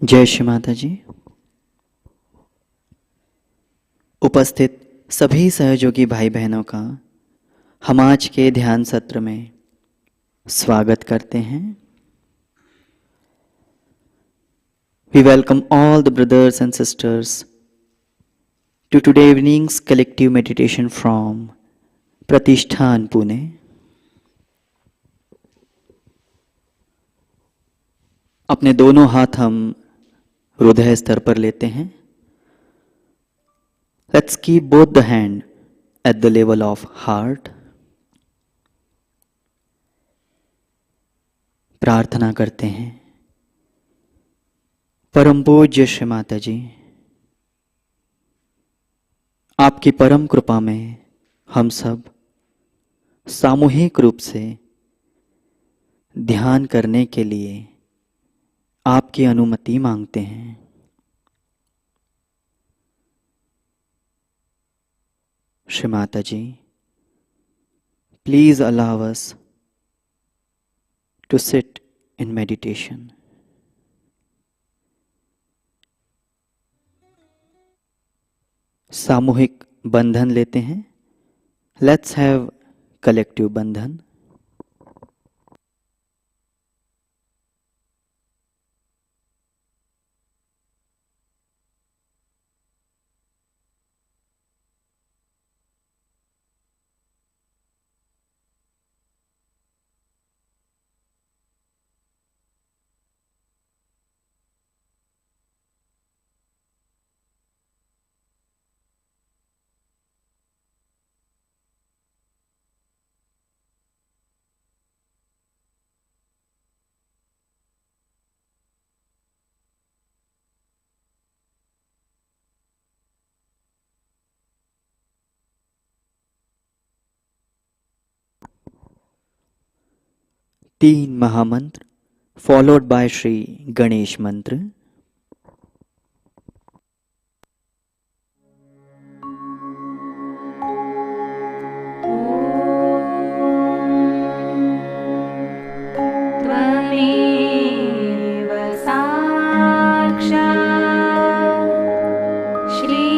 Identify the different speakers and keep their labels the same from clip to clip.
Speaker 1: जय श्री माता जी। उपस्थित सभी सहयोगी भाई बहनों का हम आज के ध्यान सत्र में स्वागत करते हैं। We welcome all the brothers and sisters to today evening's collective meditation from Pratishthan Pune. अपने दोनों हाथ हम हृदय स्तर पर लेते हैं। Let's keep both the hand at the level of heart. प्रार्थना करते हैं। परम पूज्य श्री माता जी, आपकी परम कृपा में हम सब सामूहिक रूप से ध्यान करने के लिए आपकी अनुमति मांगते हैं। Shri Mata ji, please allow us to sit in meditation. सामूहिक बंधन लेते हैं। लेट्स हैव कलेक्टिव बंधन। तीन महामंत्र फॉलोड बाय श्री गणेश मंत्र।
Speaker 2: त्वमेव साक्षात् श्री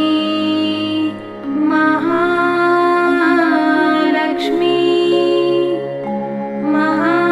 Speaker 2: महालक्ष्मी महासरस्वती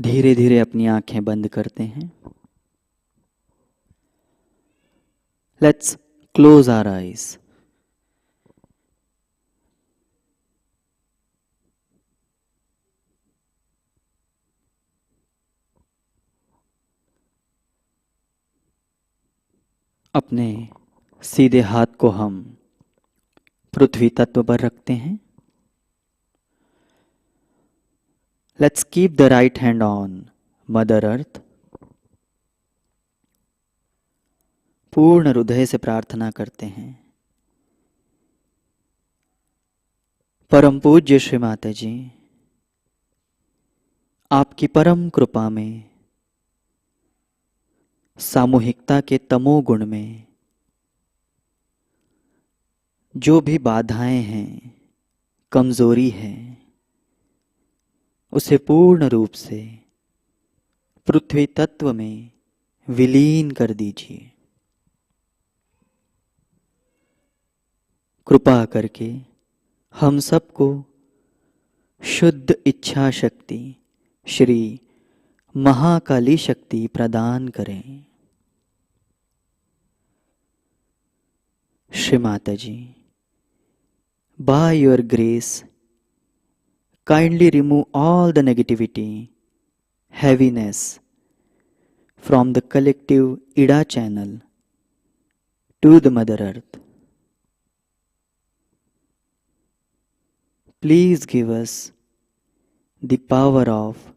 Speaker 1: धीरे धीरे अपनी आंखें बंद करते हैं। Let's close our eyes. अपने सीधे हाथ को हम पृथ्वी तत्व पर रखते हैं। Let's keep the right hand on mother earth. पूर्ण हृदय से प्रार्थना करते हैं, परम पूज्य श्री माता जी, आपकी परम कृपा में सामूहिकता के तमोगुण में जो भी बाधाएं हैं, कमजोरी है, उसे पूर्ण रूप से पृथ्वी तत्व में विलीन कर दीजिए। कृपा करके हम सबको शुद्ध इच्छा शक्ति श्री महाकाली शक्ति प्रदान करें। श्री माता जी, by your grace, kindly remove all the negativity, heaviness from the collective Ida channel to the Mother Earth. Please give us the power of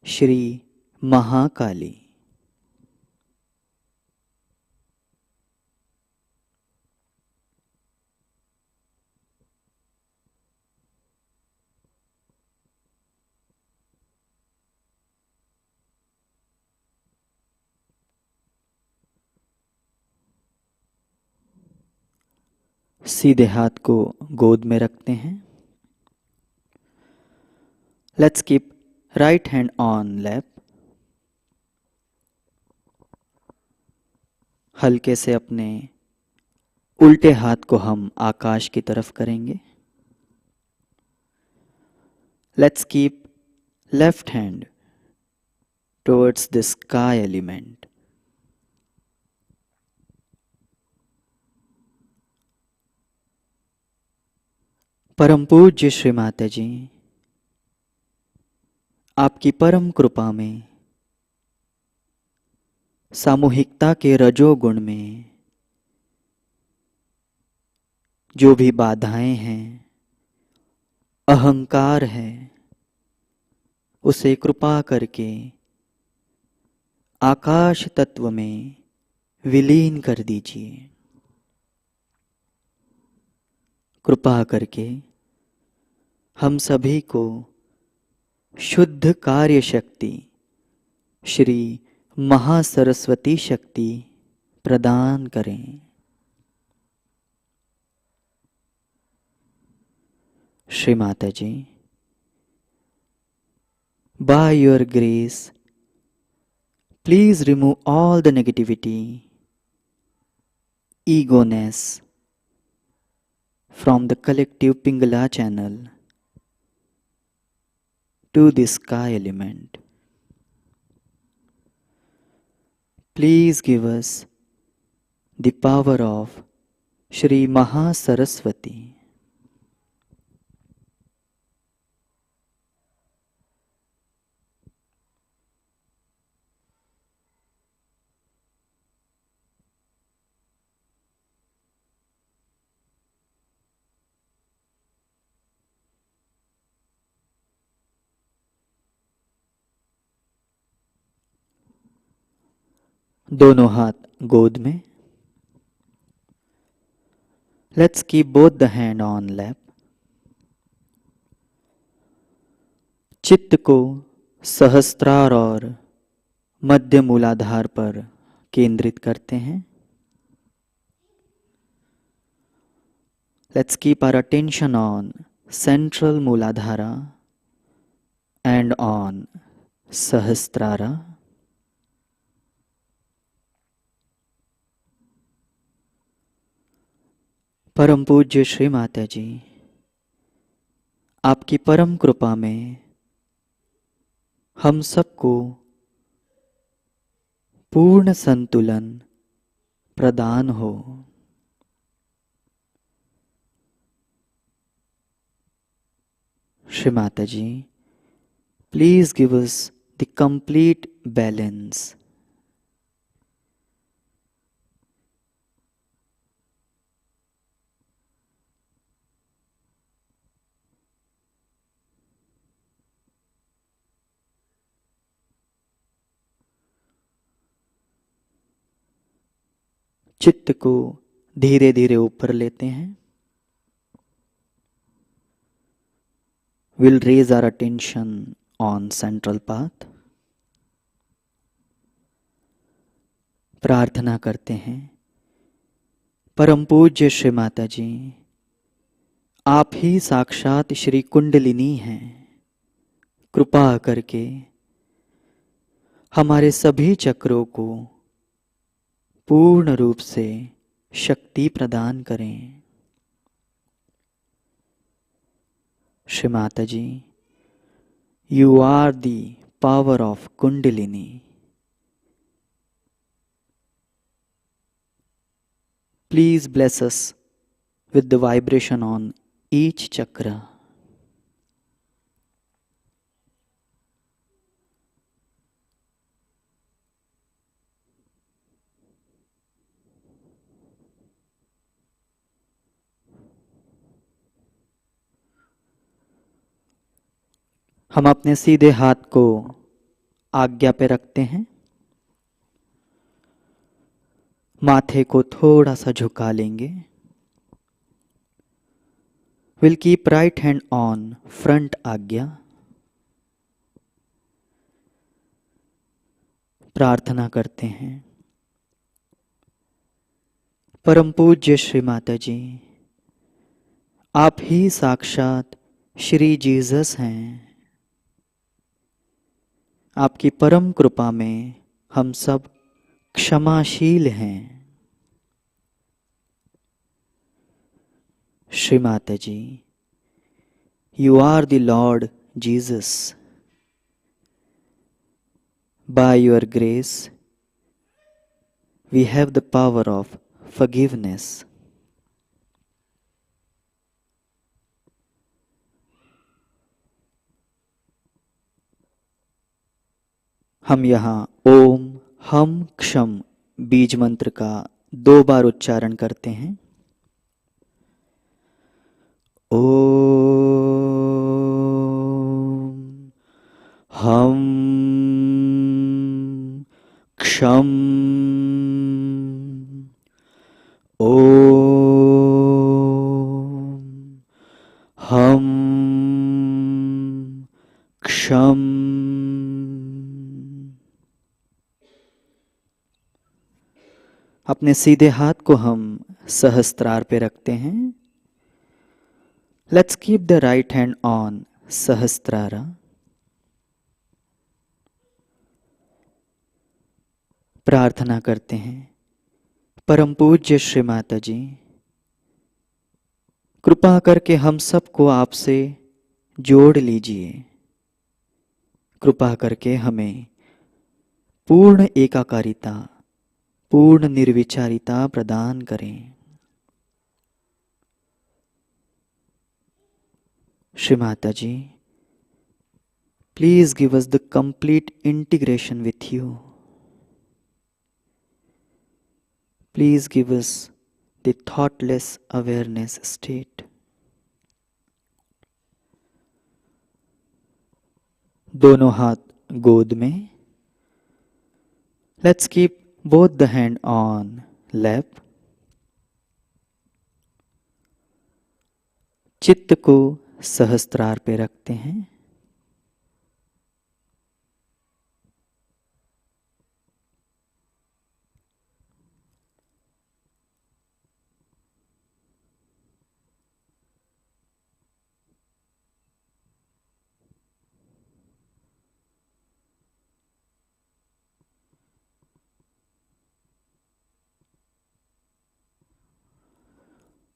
Speaker 1: Shri Mahakali. सीधे हाथ को गोद में रखते हैं। Let's keep right hand on lap. हल्के से अपने उल्टे हाथ को हम आकाश की तरफ करेंगे। Let's keep left hand towards the sky element. परम पूज्य श्री माता जी, आपकी परम कृपा में सामूहिकता के रजोगुण में जो भी बाधाएं हैं, अहंकार है, उसे कृपा करके आकाश तत्व में विलीन कर दीजिए। कृपा करके हम सभी को शुद्ध कार्य शक्ति श्री महासरस्वती शक्ति प्रदान करें। श्री माता जी, by your grace, please remove all the negativity, egoness from the collective Pingala channel to the sky element. Please give us the power of Shri Mahasaraswati. दोनों हाथ गोद में। Let's keep both the hand on lap. चित्त को सहस्त्रार और मध्य मूलाधार पर केंद्रित करते हैं। Let's keep our attention on central Muladhara and on Sahasrara. परम पूज्य श्री माता जी, आपकी परम कृपा में हम सबको पूर्ण संतुलन प्रदान हो। श्री माताजी, please give us the complete balance. चित्त को धीरे धीरे ऊपर लेते हैं। We'll raise our attention on central path. प्रार्थना करते हैं, परम पूज्य श्री माता जी, आप ही साक्षात श्री कुंडलिनी हैं। कृपा करके हमारे सभी चक्रों को पूर्ण रूप से शक्ति प्रदान करें। Shri Mata ji, you are the power of Kundalini. Please bless us with the vibration on each chakra. हम अपने सीधे हाथ को आज्ञा पे रखते हैं। माथे को थोड़ा सा झुका लेंगे। We'll keep right hand on front आज्ञा। प्रार्थना करते हैं, परम पूज्य श्री माता जी, आप ही साक्षात श्री जीसस हैं। आपकी परम कृपा में हम सब क्षमाशील हैं। Shri Mata ji, you are the Lord Jesus. By your grace we have the power of forgiveness. हम यहाँ ओम हम क्षम बीज मंत्र का 2 बार उच्चारण करते हैं। ओम हम क्षम ओम हम क्षम। अपने सीधे हाथ को हम सहस्त्रार पे रखते हैं। Let's keep the right hand on Sahasrara. प्रार्थना करते हैं, परम पूज्य श्री माता जी, कृपा करके हम सबको आपसे जोड़ लीजिए। कृपा करके हमें पूर्ण एकाकारिता, पूर्ण निर्विचारिता प्रदान करें। Shri Mata ji, please give us the complete integration with you. Please give us the thoughtless awareness state. दोनों हाथ गोद में। Let's keep both the hand on lap। चित्त को सहस्त्रार पे रखते हैं।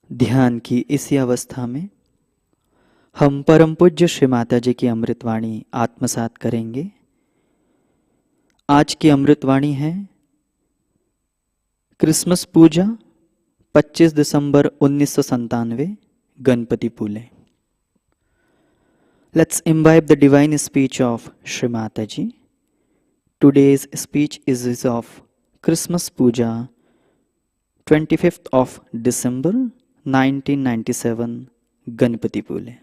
Speaker 1: ध्यान की इसी अवस्था में हम परम पूज्य श्री माता जी की अमृतवाणी आत्मसात करेंगे। आज की अमृतवाणी है क्रिसमस पूजा 25 दिसंबर 1997 Ganpatipule. Let's imbibe the divine speech of Shri Mataji. Today's speech is of Christmas Puja 25th of December 1997 Ganapatipule.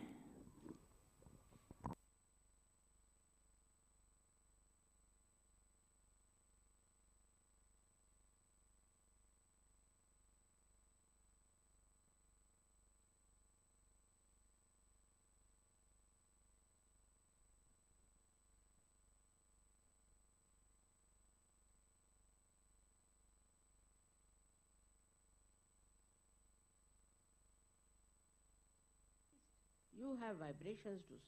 Speaker 3: You have vibrations to see.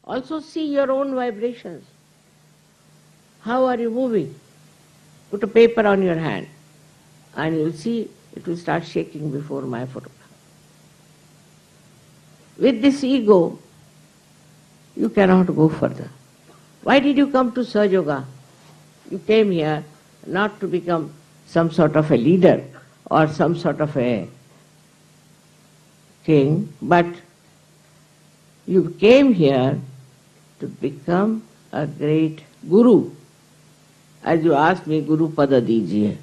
Speaker 3: Also see your own vibrations. How are you moving? Put a paper on your hand and you'll see it will start shaking before my photograph. With this ego, you cannot go further. Why did you come to Sahaja? You came here not to become some sort of a leader or some sort of a king, but you came here to become a great guru. As you asked me, Guru Pada Dijiye.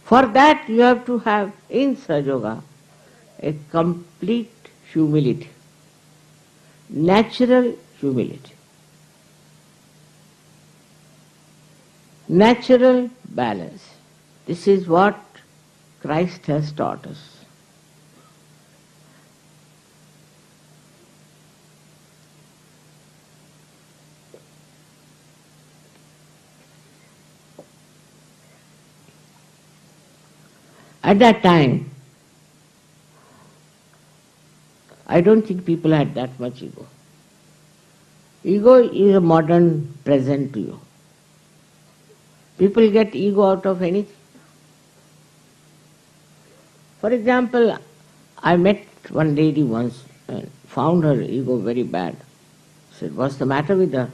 Speaker 3: For that you have to have in Sahaja a complete humility, natural humility, natural balance. This is what Christ has taught us. At that time, I don't think people had that much ego. Ego is a modern present to you. People get ego out of anything. For example, I met one lady once and found her ego very bad. I said, what's the matter with her?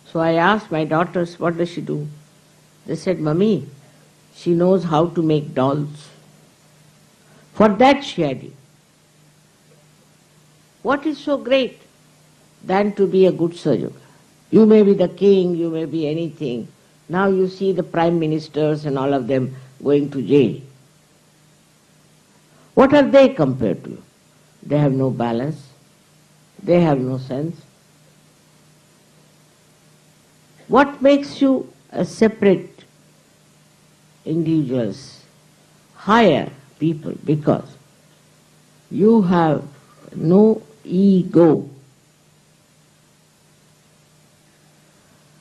Speaker 3: So I asked my daughters, what does she do? They said, Mummy, she knows how to make dolls. For that she had ego. What is so great than to be a good Sahaja? You may be the king, you may be anything. Now you see the prime ministers and all of them going to jail. What are they compared to you? They have no balance. They have no sense. What makes you a separate individuals, higher people? Because you have no ego.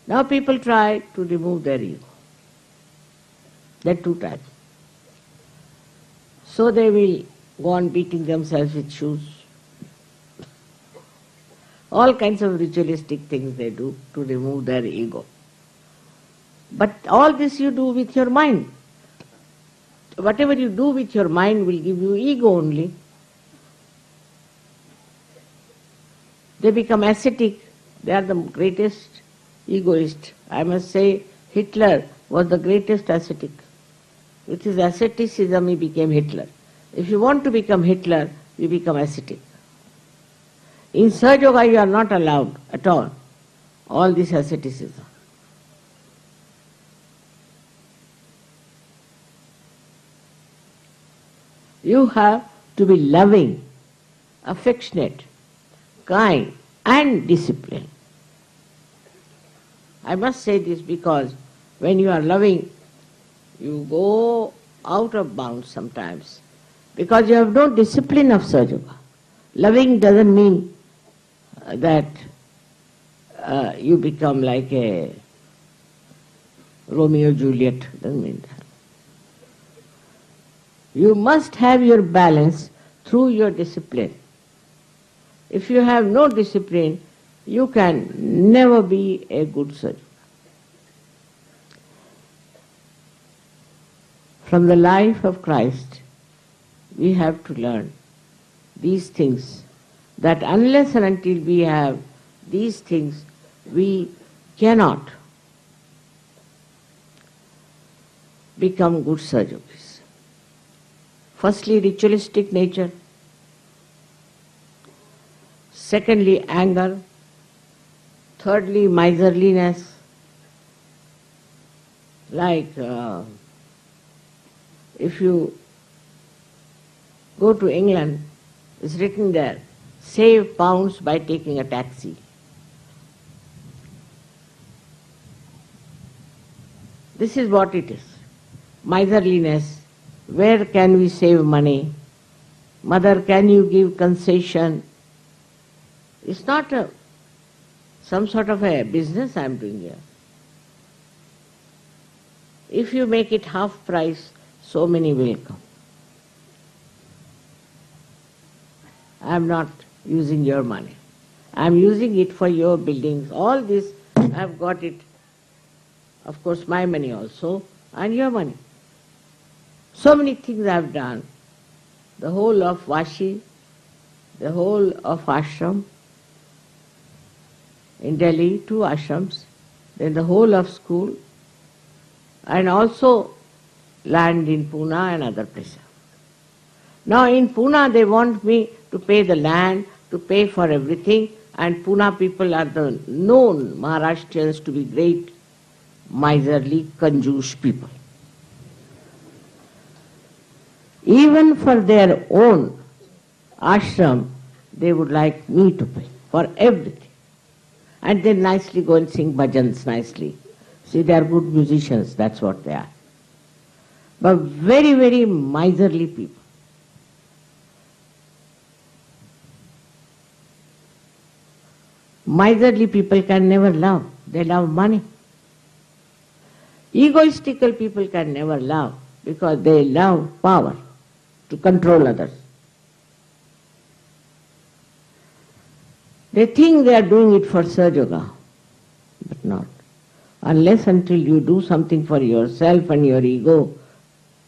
Speaker 3: Now people try to remove their ego. There are two types. So they will go on beating themselves with shoes. All kinds of ritualistic things they do to remove their ego. But all this you do with your mind. Whatever you do with your mind will give you ego only. They become ascetic. They are the greatest egoist. I must say Hitler was the greatest ascetic. With his asceticism he became Hitler. If you want to become Hitler, you become ascetic. In Sahaja you are not allowed at all this asceticism. You have to be loving, affectionate, kind and disciplined. I must say this because when you are loving, you go out of bounds sometimes because you have no discipline of Sahaja. Loving doesn't mean that you become like a Romeo Juliet, doesn't mean that. You must have your balance through your discipline. If you have no discipline, you can never be a good Sahaja. From the life of Christ, we have to learn these things, that unless and until we have these things, we cannot become good Sahajogis. Firstly, ritualistic nature. Secondly, anger. Thirdly, miserliness. Like if you go to England, it's written there, save pounds by taking a taxi. This is what it is. Miserliness. Where can we save money? Mother, can you give concession? It's not some sort of a business I am doing here. If you make it half price, so many will come. I am not using your money. I am using it for your buildings. All this, I have got it, of course, my money also, and your money. So many things I have done. The whole of Vashi, the whole of ashram, in Delhi, 2 ashrams, then the whole of school, and also land in Pune and other places. Now in Pune they want me to pay the land, to pay for everything, and Pune people are the known Maharashtrians to be great, miserly, conjuice people. Even for their own ashram, they would like me to pay for everything. And they nicely go and sing bhajans nicely. See, they are good musicians, that's what they are. But very, very miserly people. Miserly people can never love. They love money. Egoistical people can never love because they love power to control others. They think they are doing it for Sahaja, but not. Unless until you do something for yourself and your ego,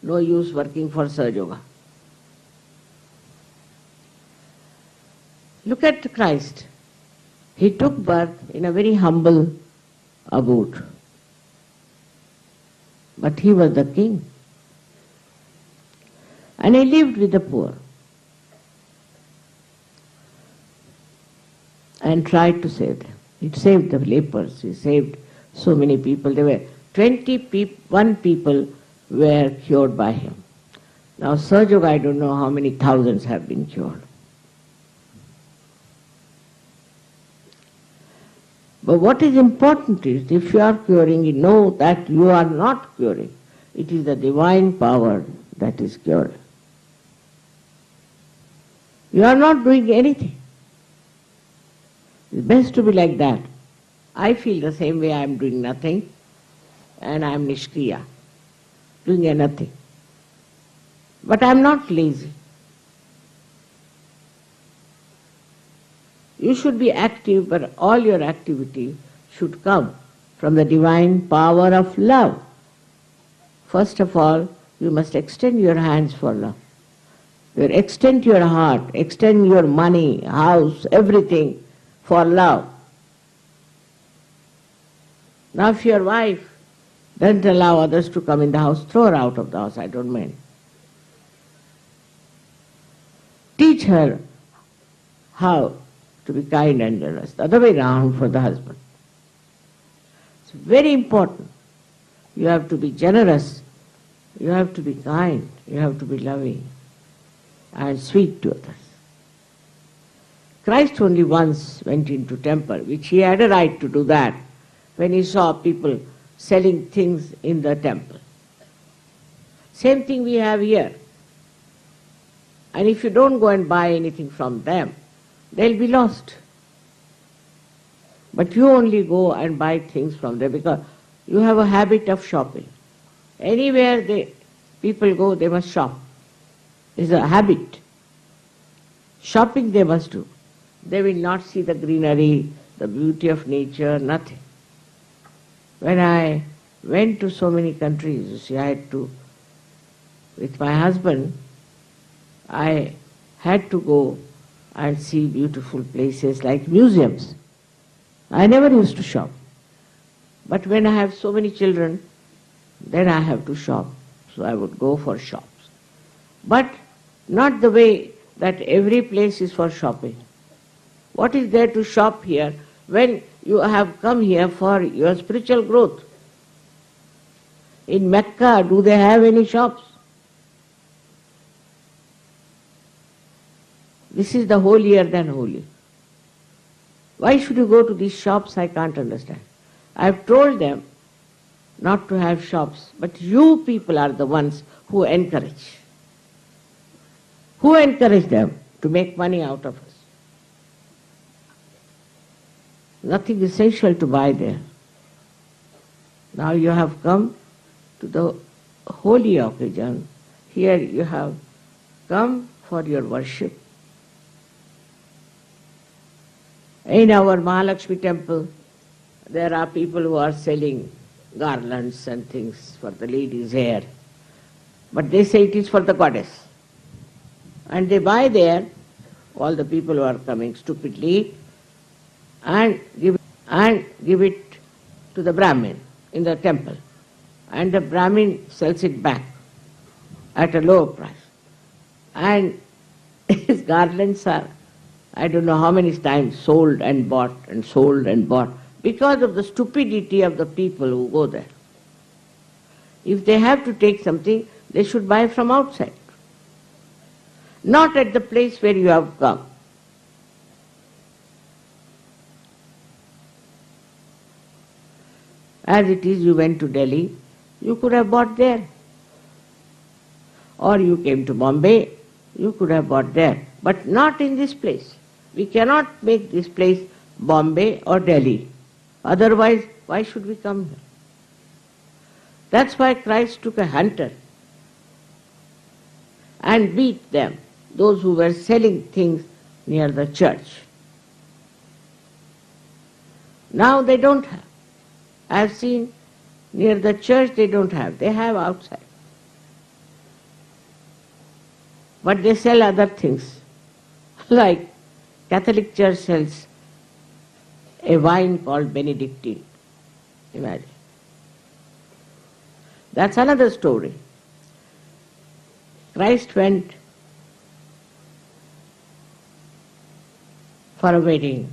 Speaker 3: no use working for Sahaja. Look at Christ. He took birth in a very humble abode. But he was the king. And he lived with the poor. And tried to save them. He saved the lepers. He saved so many people. There were 21 people were cured by him. Now Sahaja, I don't know how many thousands have been cured. But what is important is, if you are curing, you know that you are not curing. It is the divine power that is curing. You are not doing anything. It's best to be like that. I feel the same way. I am doing nothing and I am nishkriya, doing a nothing. But I am not lazy. You should be active, but all your activity should come from the divine power of love. First of all, you must extend your hands for love. You extend your heart, extend your money, house, everything for love. Now if your wife doesn't allow others to come in the house, throw her out of the house, I don't mind. Teach her how to be kind and generous. The other way round for the husband. It's very important. You have to be generous. You have to be kind. You have to be loving and sweet to others. Christ only once went into temple, which he had a right to do that, when he saw people selling things in the temple. Same thing we have here. And if you don't go and buy anything from them, they'll be lost. But you only go and buy things from them because you have a habit of shopping. Anywhere people go, they must shop. It's a habit. Shopping they must do. They will not see the greenery, the beauty of nature, nothing. When I went to so many countries, you see, I had to, with my husband, I had to go and see beautiful places like museums. I never used to shop. But when I have so many children, then I have to shop. So I would go for shops. But not the way that every place is for shopping. What is there to shop here when you have come here for your spiritual growth? In Mecca, do they have any shops? This is the holier than holy. Why should you go to these shops? I can't understand. I have told them not to have shops, but you people are the ones who encourage. Who encourage them to make money out of us? Nothing essential to buy there. Now you have come to the holy occasion. Here you have come for your worship. In our Mahalakshmi temple, there are people who are selling garlands and things for the ladies' hair. But they say it is for the goddess. And they buy there, all the people who are coming stupidly, and give it to the Brahmin in the temple. And the Brahmin sells it back at a lower price. And his garlands are, I don't know how many times, sold and bought and sold and bought because of the stupidity of the people who go there. If they have to take something, they should buy from outside, not at the place where you have come. As it is, you went to Delhi, you could have bought there. Or you came to Bombay, you could have bought there. But not in this place. We cannot make this place Bombay or Delhi. Otherwise, why should we come here? That's why Christ took a hunter and beat them, those who were selling things near the church. Now they don't have. I've seen near the church they don't have. They have outside. But they sell other things. Like Catholic Church sells a wine called Benedictine. Imagine. That's another story. Christ went for a wedding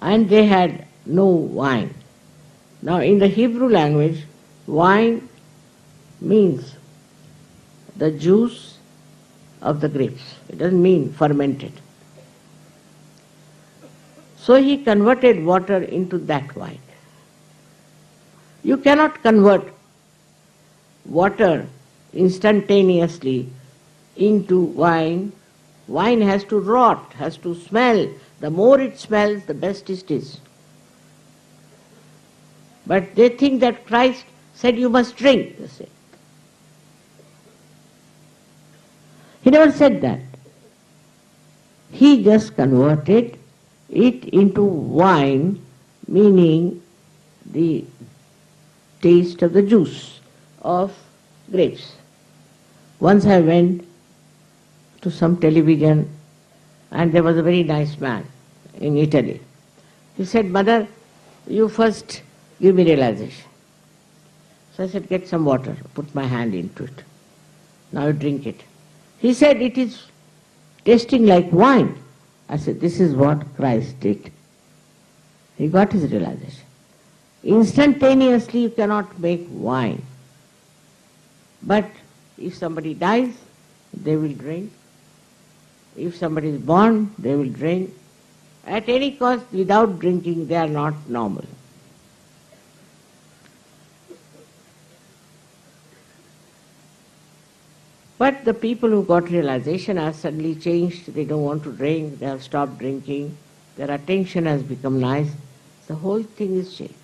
Speaker 3: and they had no wine. Now in the Hebrew language, wine means the juice of the grapes. It doesn't mean fermented. So he converted water into that wine. You cannot convert water instantaneously into wine. Wine has to rot, has to smell. The more it smells, the best it is. But they think that Christ said you must drink, they say. He never said that. He just converted it into wine, meaning the taste of the juice of grapes. Once I went to some television and there was a very nice man in Italy. He said, "Mother, you first give me realization." So I said, "Get some water." Put my hand into it. Now you drink it. He said, "It is tasting like wine." I said, "This is what Christ did." He got his realization. Instantaneously you cannot make wine. But if somebody dies, they will drink. If somebody is born, they will drink. At any cost, without drinking, they are not normal. But the people who got realization have suddenly changed. They don't want to drink. They have stopped drinking. Their attention has become nice. The whole thing is changed.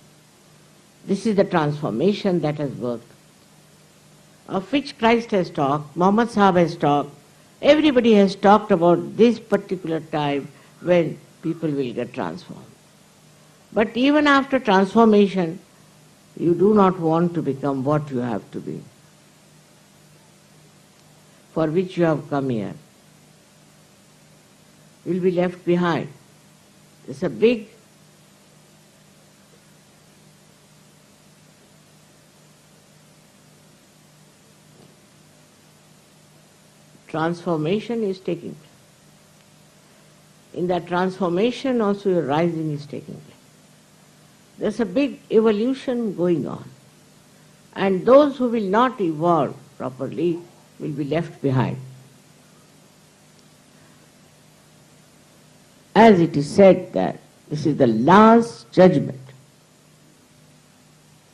Speaker 3: This is the transformation that has worked, of which Christ has talked, Muhammad Sahib has talked. Everybody has talked about this particular time when people will get transformed. But even after transformation, you do not want to become what you have to be, for which you have come here. You will be left behind. There's a big transformation is taking place. In that transformation also your rising is taking place. There's a big evolution going on. And those who will not evolve properly will be left behind. As it is said that this is the last judgment.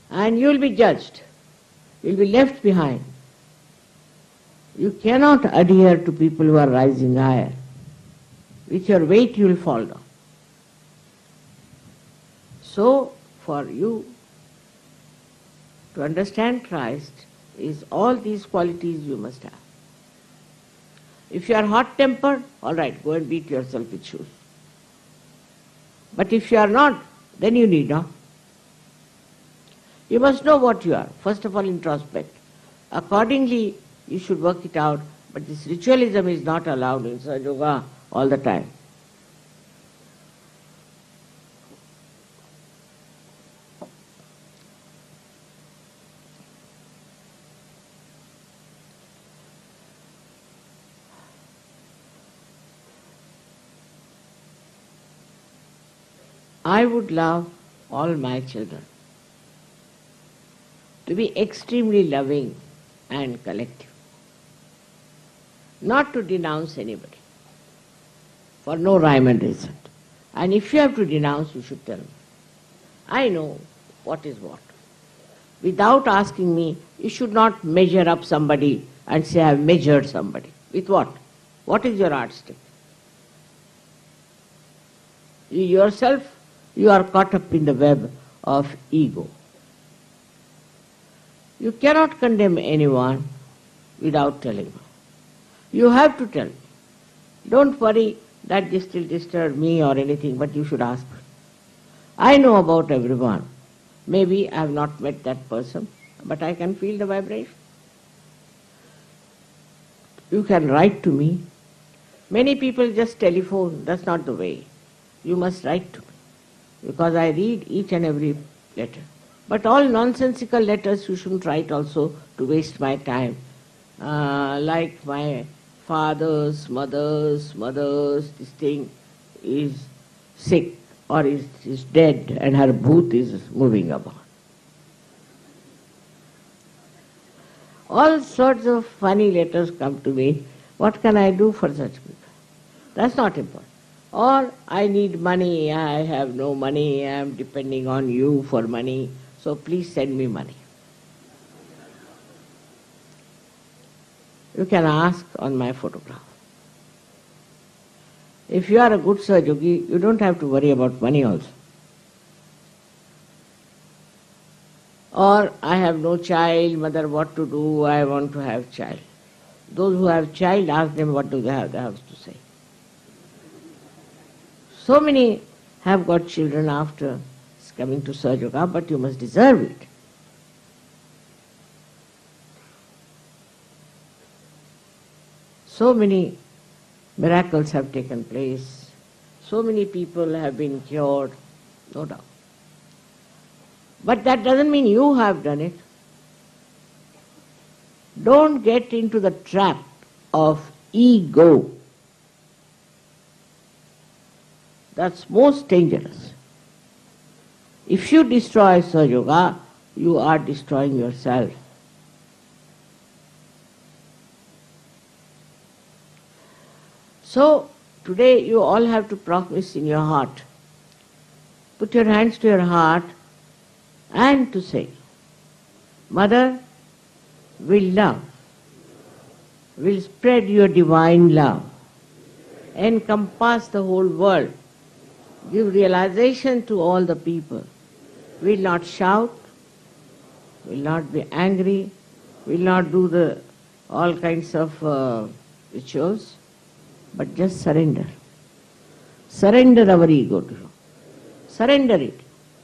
Speaker 3: And you will be judged. You will be left behind. You cannot adhere to people who are rising higher. With your weight you will fall down. So, for you to understand Christ is all these qualities you must have. If you are hot-tempered, all right, go and beat yourself with shoes. But if you are not, then you need not. You must know what you are. First of all, introspect. Accordingly, you should work it out. But this ritualism is not allowed in Sahaja Yoga all the time. I would love all my children to be extremely loving and collective. Not to denounce anybody for no rhyme and reason. And if you have to denounce, you should tell me. I know what is what. Without asking me, you should not measure up somebody and say, I have measured somebody. With what? What is your yardstick? You yourself, you are caught up in the web of ego. You cannot condemn anyone without telling them. You have to tell. Don't worry that this will disturb me or anything, but you should ask. I know about everyone. Maybe I have not met that person, but I can feel the vibration. You can write to me. Many people just telephone. That's not the way. You must write to me, because I read each and every letter. But all nonsensical letters you shouldn't write also to waste my time. Like my father's, mother's, this thing is sick or is dead and her bhoot is moving about. All sorts of funny letters come to me. What can I do for such people? That's not important. Or I need money, I have no money, I am depending on you for money, so please send me money. You can ask on my photograph. If you are a good Sahaja Yogi, you don't have to worry about money also. Or I have no child, mother, what to do, I want to have child. Those who have child, ask them what do they have to say. So many have got children after coming to Sahaja Yoga, but you must deserve it. So many miracles have taken place. So many people have been cured, no doubt. But that doesn't mean you have done it. Don't get into the trap of ego. That's most dangerous. If you destroy Sahaja Yoga, you are destroying yourself. So, today you all have to promise in your heart. Put your hands to your heart and to say, Mother, will love, will spread your divine love, encompass the whole world, give realization to all the people, will not shout, will not be angry, will not do all kinds of rituals, but just surrender. Surrender our ego to you. Surrender it.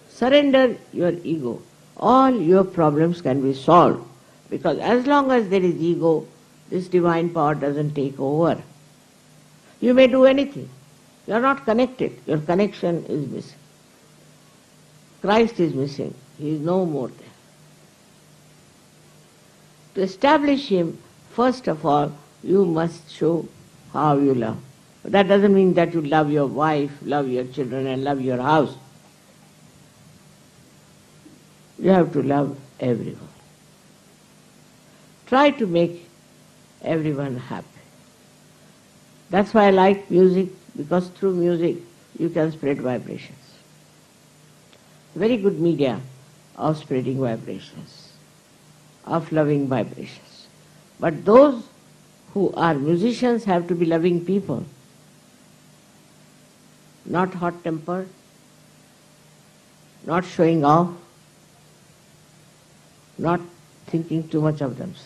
Speaker 3: Surrender your ego. All your problems can be solved. Because as long as there is ego, this divine power doesn't take over. You may do anything. You are not connected. Your connection is missing. Christ is missing. He is no more there. To establish Him, first of all, you must show how you love. That doesn't mean that you love your wife, love your children, and love your house. You have to love everyone. Try to make everyone happy. That's why I like music, because through music you can spread vibrations. Very good media of spreading vibrations, of loving vibrations. But those who are musicians have to be loving people, not hot-tempered, not showing off, not thinking too much of themselves.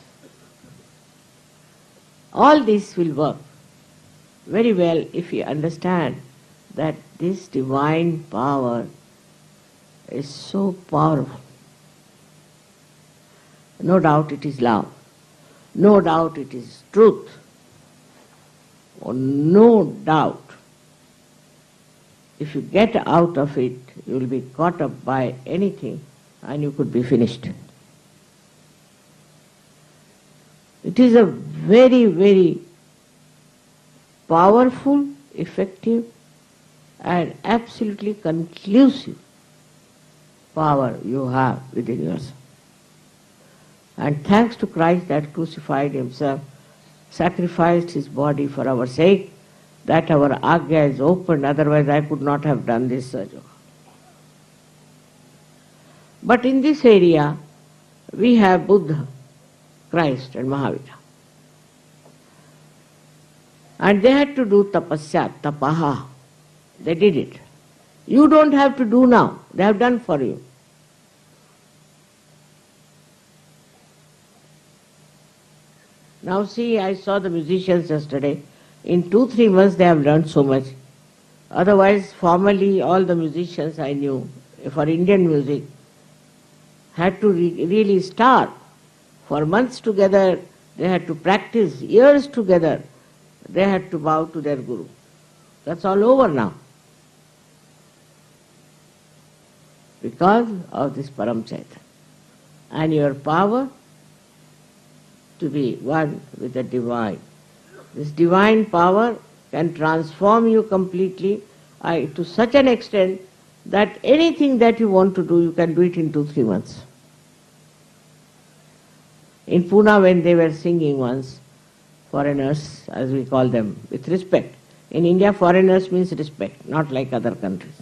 Speaker 3: All this will work very well if you understand that this divine power is so powerful. No doubt it is love. No doubt it is truth. Or no doubt. If you get out of it, you will be caught up by anything and you could be finished. It is a very, very powerful, effective, and absolutely conclusive power you have within yourself. And thanks to Christ that crucified Himself, sacrificed His body for our sake, that our Agya is opened, otherwise I could not have done this Sahaja. But in this area, we have Buddha, Christ and Mahavira. And they had to do tapasya, tapaha. They did it. You don't have to do now. They have done for you. Now see, I saw the musicians yesterday. In 2-3 months they have learned so much. Otherwise, formerly all the musicians I knew for Indian music had to really start. For months together, they had to practice, years together, they had to bow to their Guru. That's all over now. Because of this Param Chaitanya. And your power to be one with the divine. This divine power can transform you completely to such an extent that anything that you want to do, you can do it in 2-3 months. In Pune, when they were singing once, foreigners, as we call them, with respect. In India, foreigners means respect, not like other countries.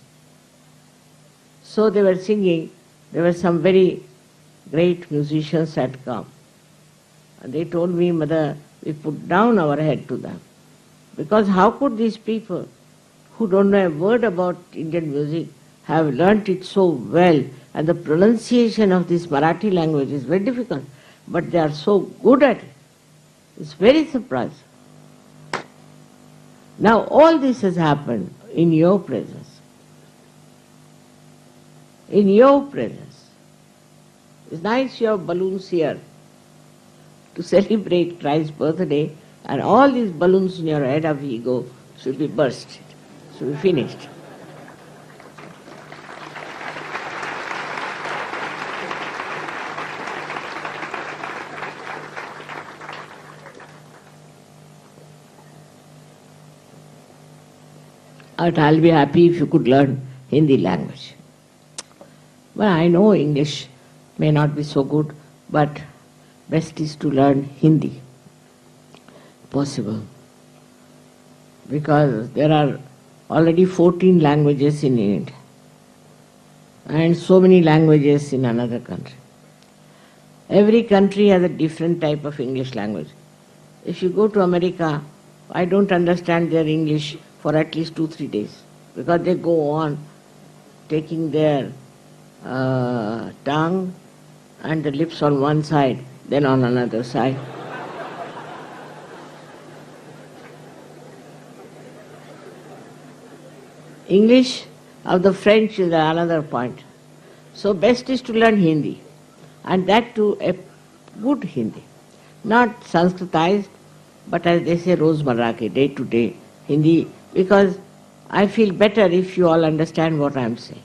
Speaker 3: So they were singing, there were some very great musicians had come. And they told me, Mother, we put down our head to them. Because how could these people, who don't know a word about Indian music, have learnt it so well, and the pronunciation of this Marathi language is very difficult, but they are so good at it. It's very surprising. Now all this has happened in your presence. In your presence. It's nice you have balloons here to celebrate Christ's birthday, and all these balloons in your head of ego should be burst, should be finished. But I'll be happy if you could learn Hindi language. Well, I know English may not be so good, but best is to learn Hindi. Possible. Because there are already 14 languages in India and so many languages in another country. Every country has a different type of English language. If you go to America, I don't understand their English for at least 2-3 days, because they go on taking their tongue and the lips on one side, then on another side. English of the French is another point. So best is to learn Hindi, and that too a good Hindi. Not Sanskritized, but as they say, Rozmarra ke, day to day Hindi, because I feel better if you all understand what I am saying.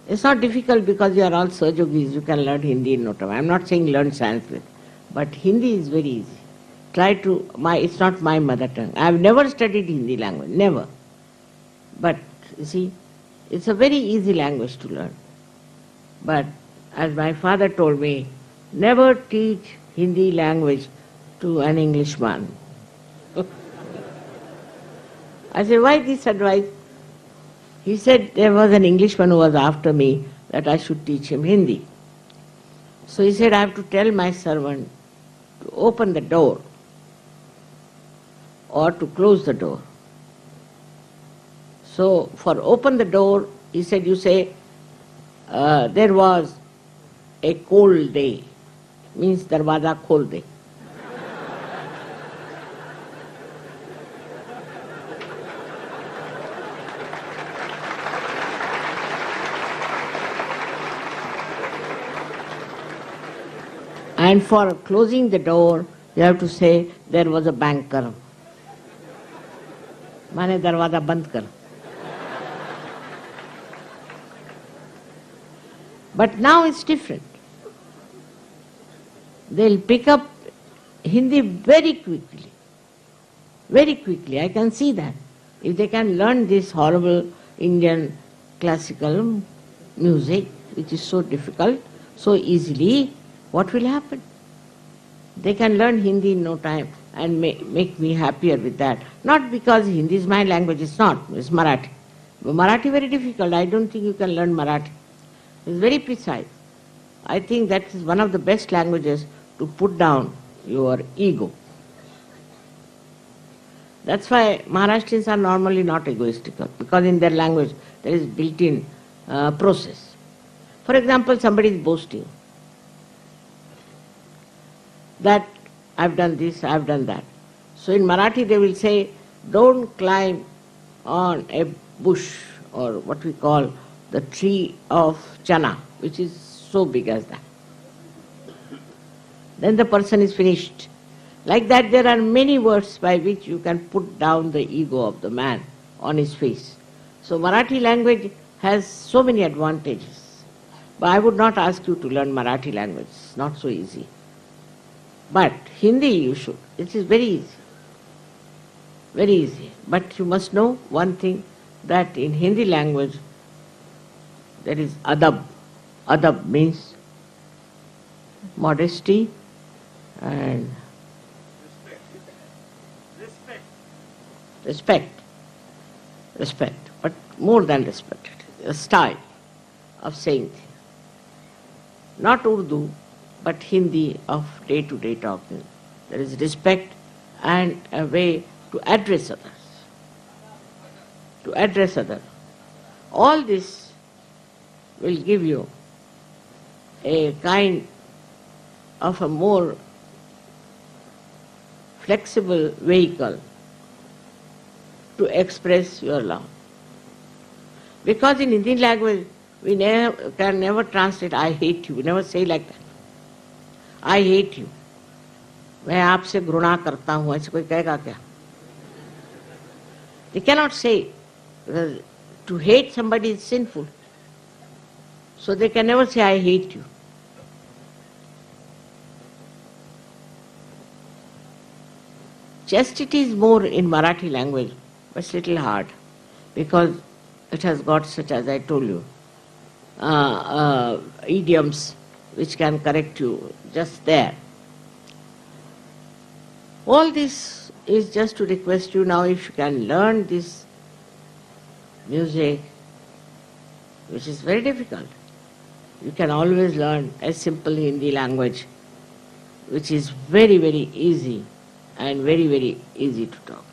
Speaker 3: It's not difficult because you are all Sahajogis, you can learn Hindi in no time. I am not saying learn Sanskrit, but Hindi is very easy. It's not my mother tongue. I have never studied Hindi language, never. But, you see, it's a very easy language to learn. But, as my father told me, never teach Hindi language to an Englishman. I said, why this advice? He said there was an Englishman who was after me that I should teach him Hindi. So he said, I have to tell my servant to open the door or to close the door. So for open the door, he said, you say, there was a cold day, means darwaza khol de. And for closing the door, you have to say, there was a banker. Mane darwaza band kar. But now it's different. They'll pick up Hindi very quickly. Very quickly, I can see that. If they can learn this horrible Indian classical music, which is so difficult, so easily, what will happen? They can learn Hindi in no time and make me happier with that. Not because Hindi is my language, it's not, it's Marathi. Marathi very difficult, I don't think you can learn Marathi. It's very precise. I think that is one of the best languages to put down your ego. That's why Maharashtrians are normally not egoistical, because in their language there is built-in process. For example, somebody is boasting that I've done this, I've done that. So in Marathi they will say, don't climb on a bush or what we call the tree of chana, which is so big as that. Then the person is finished. Like that there are many words by which you can put down the ego of the man on his face. So Marathi language has so many advantages. But I would not ask you to learn Marathi language, it's not so easy. But Hindi you should, it is very easy. Very easy. But you must know one thing, that in Hindi language there is adab. Adab means modesty and respect, but more than respect, a style of saying things. Not Urdu, but Hindi of day-to-day talking. There is respect and a way to address others. To address others. All this will give you a kind of a more flexible vehicle to express your love. Because in Indian language, we can never translate I hate you. We never say like that. I hate you. मैं आपसे घृणा करता हूँ, ऐसे कोई कहेगा क्या? They cannot say, because to hate somebody is sinful. So they can never say I hate you. Chastity is more in Marathi language, but it's little hard, because it has got such, as I told you, idioms which can correct you just there. All this is just to request you now, if you can learn this music, which is very difficult. You can always learn a simple Hindi language, which is very, very easy and very, very easy to talk.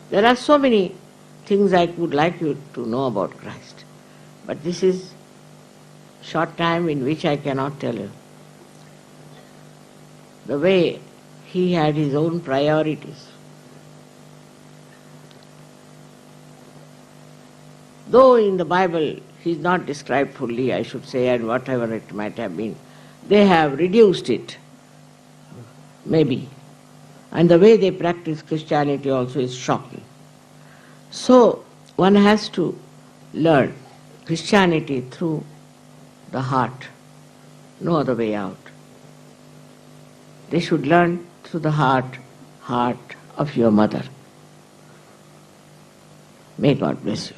Speaker 3: There are so many things I would like you to know about Christ, but this is short time in which I cannot tell you. The way he had his own priorities. Though in the Bible he is not described fully, I should say, and whatever it might have been, They have reduced it, maybe. And the way they practice Christianity also is shocking. So one has to learn Christianity through the heart, no other way out. They should learn through the heart of your mother. May God bless you.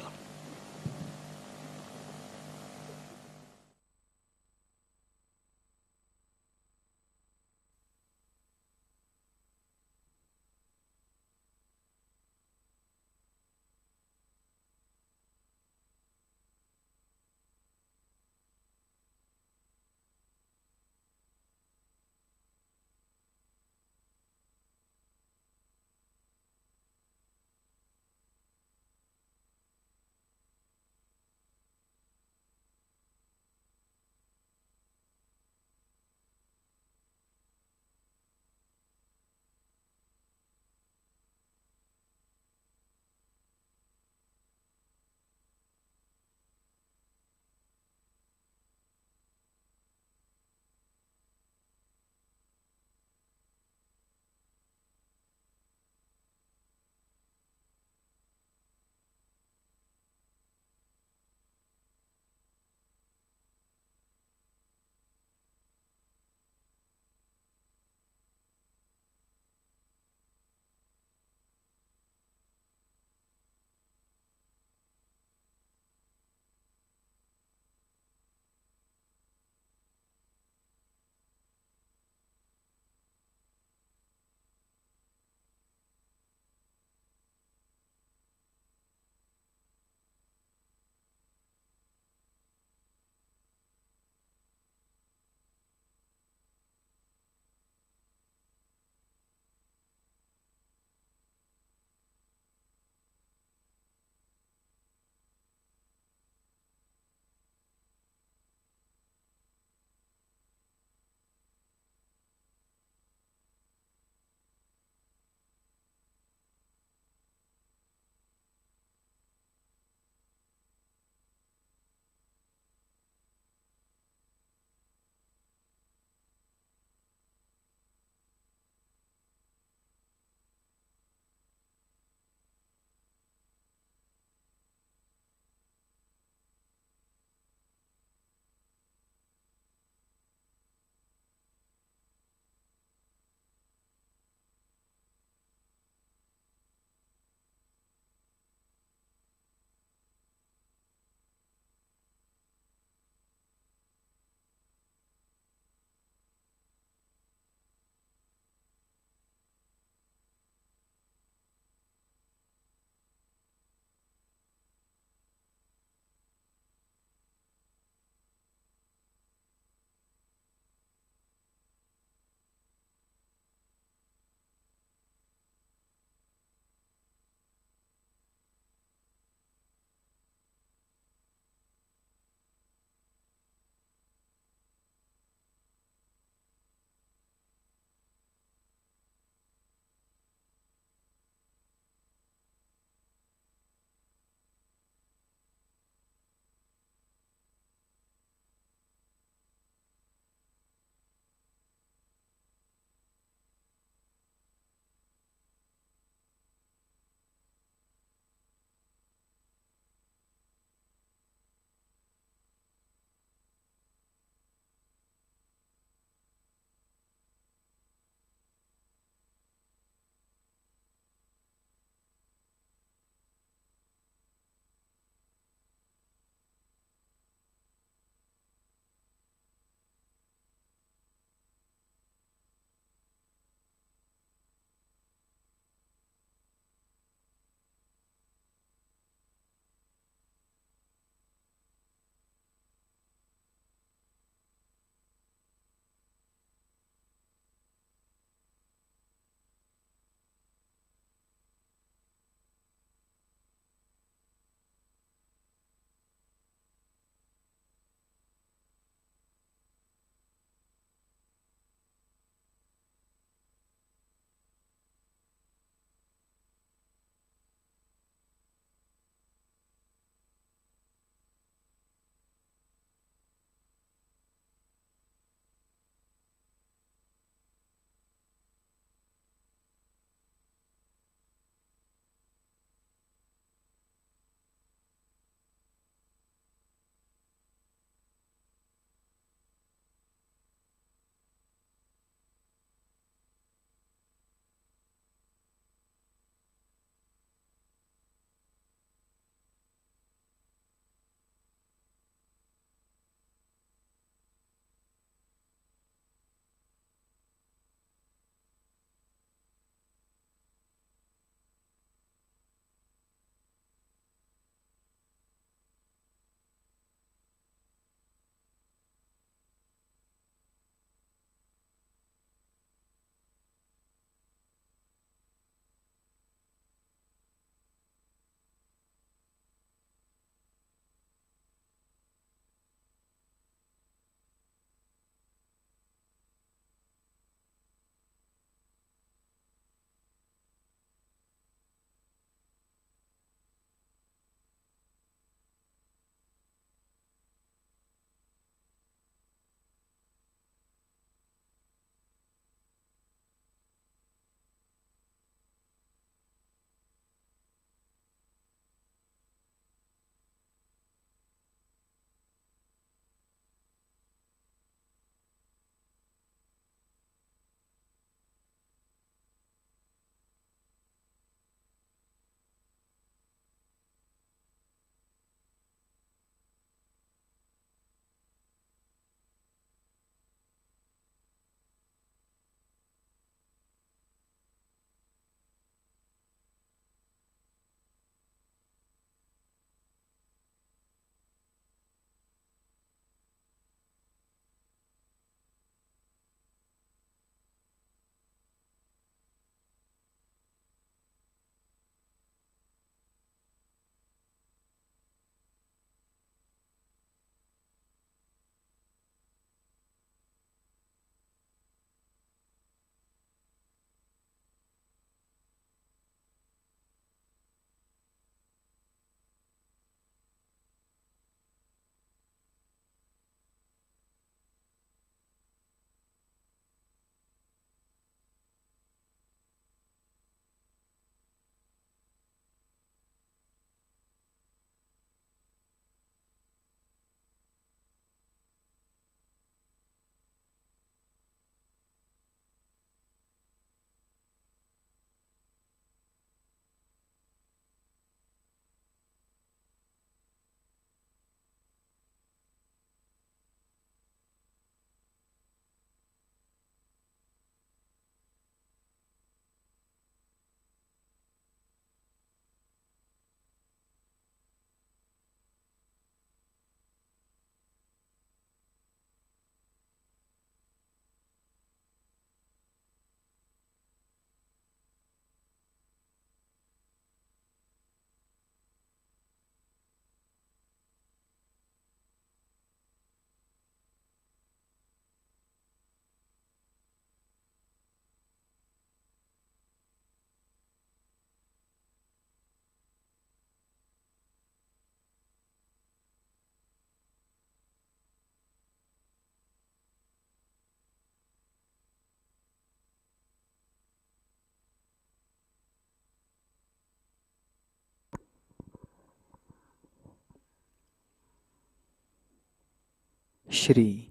Speaker 1: Shri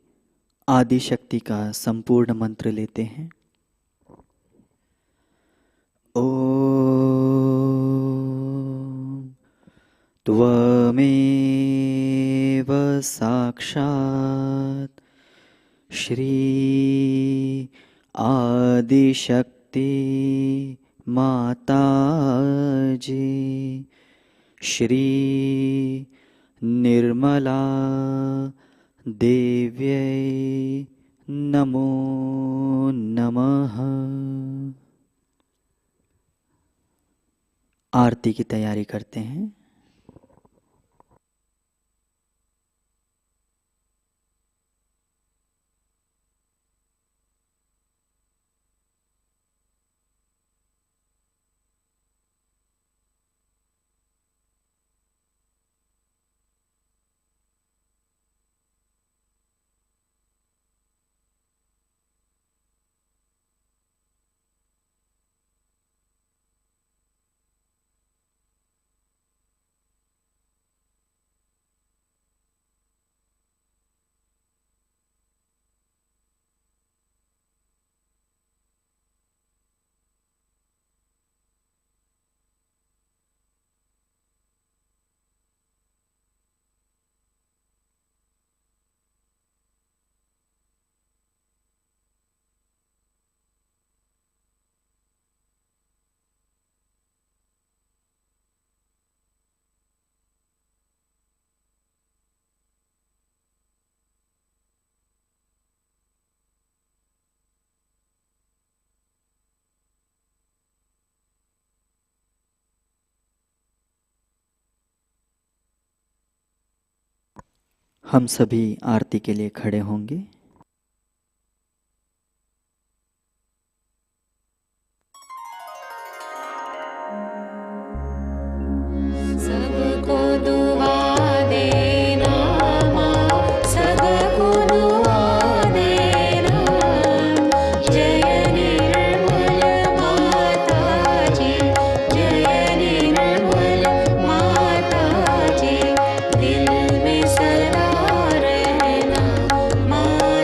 Speaker 1: आदि शक्ति का संपूर्ण मंत्र लेते हैं। ओम त्वमेव साक्षात् श्री आदिशक्ति माताजी श्री निर्मला देव्यै नमो नमः। आरती की तैयारी करते हैं। हम सभी आरती के लिए खड़े होंगे।
Speaker 2: सबको दुआ देना माँ, सबको दुआ देना। जय निर्मल माताजी, जय निर्मल माताजी। दिल में सदा रहना माँ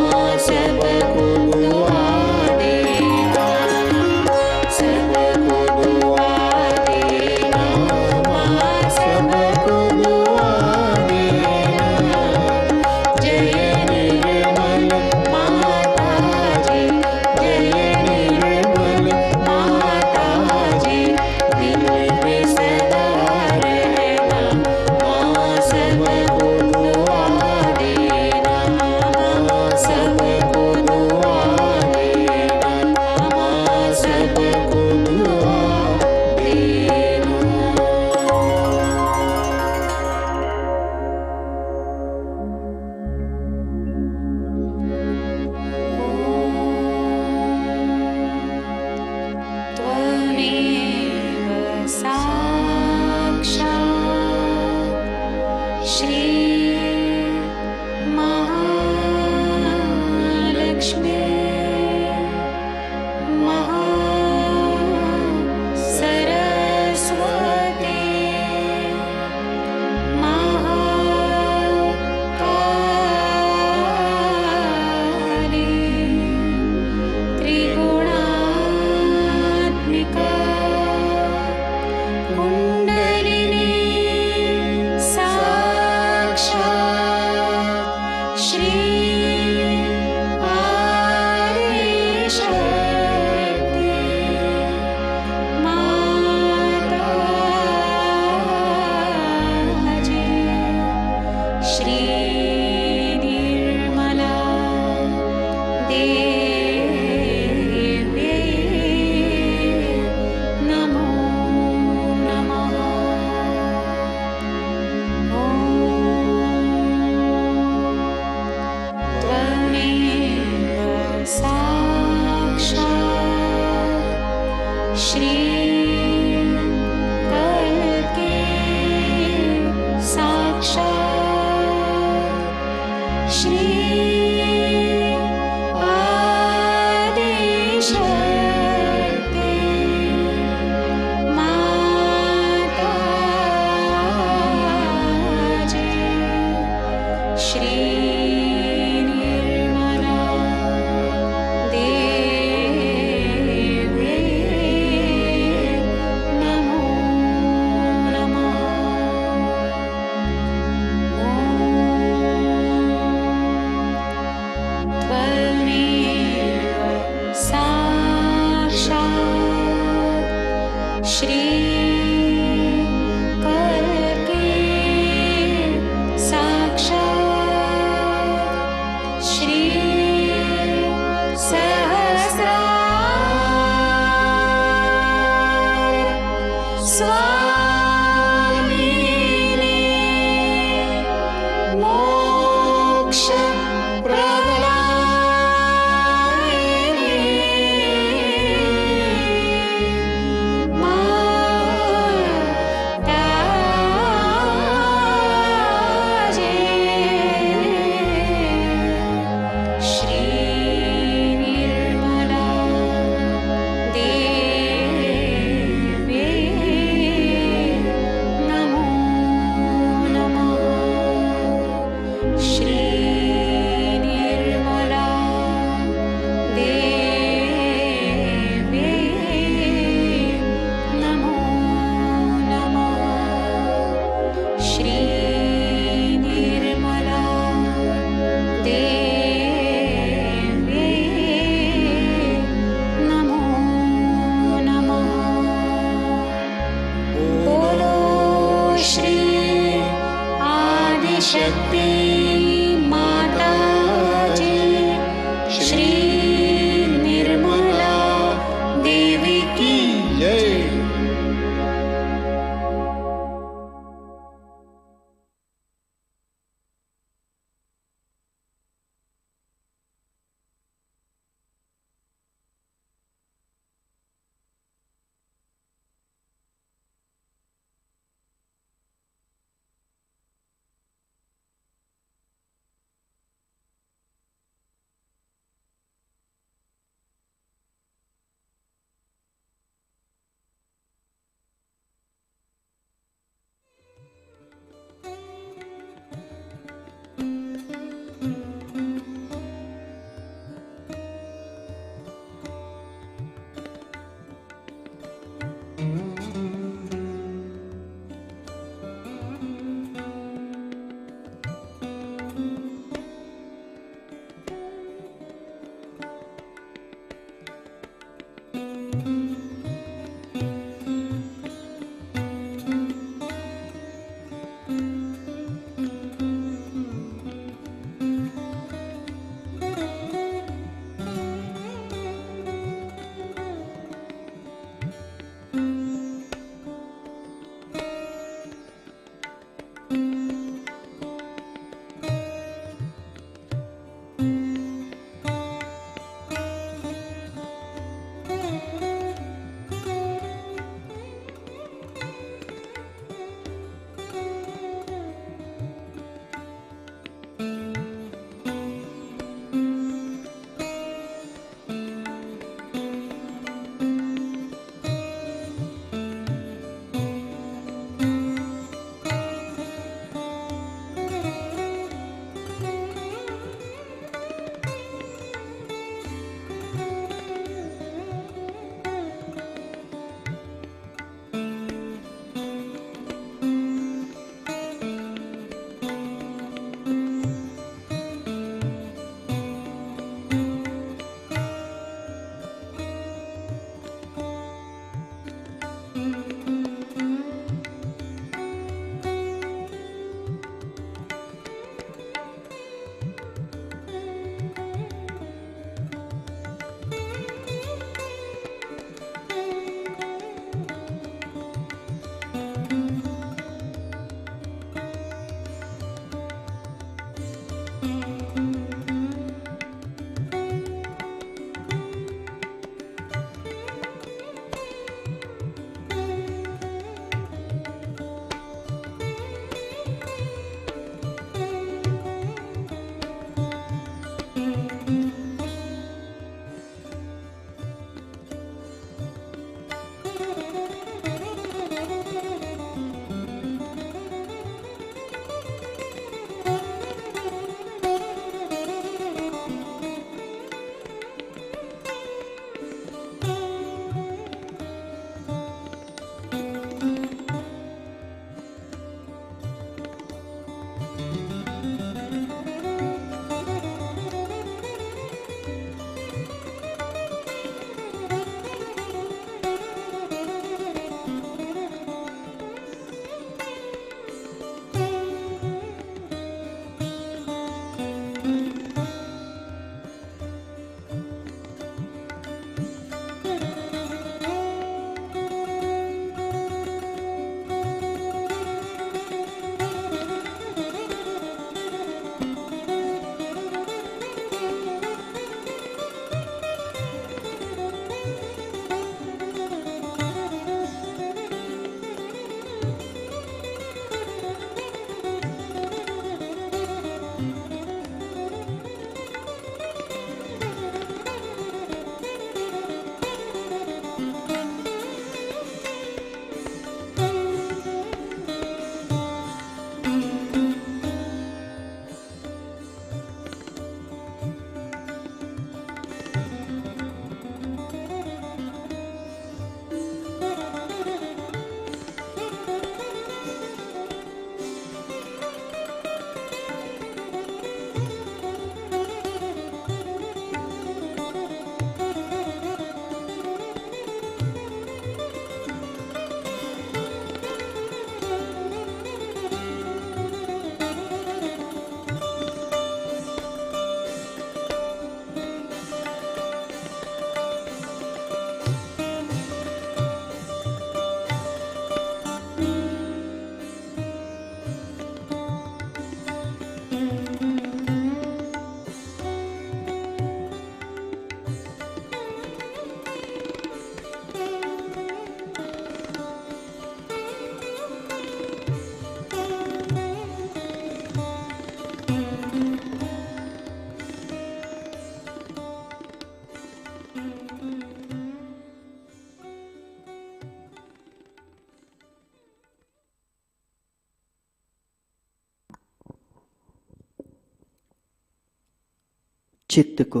Speaker 1: चित्त को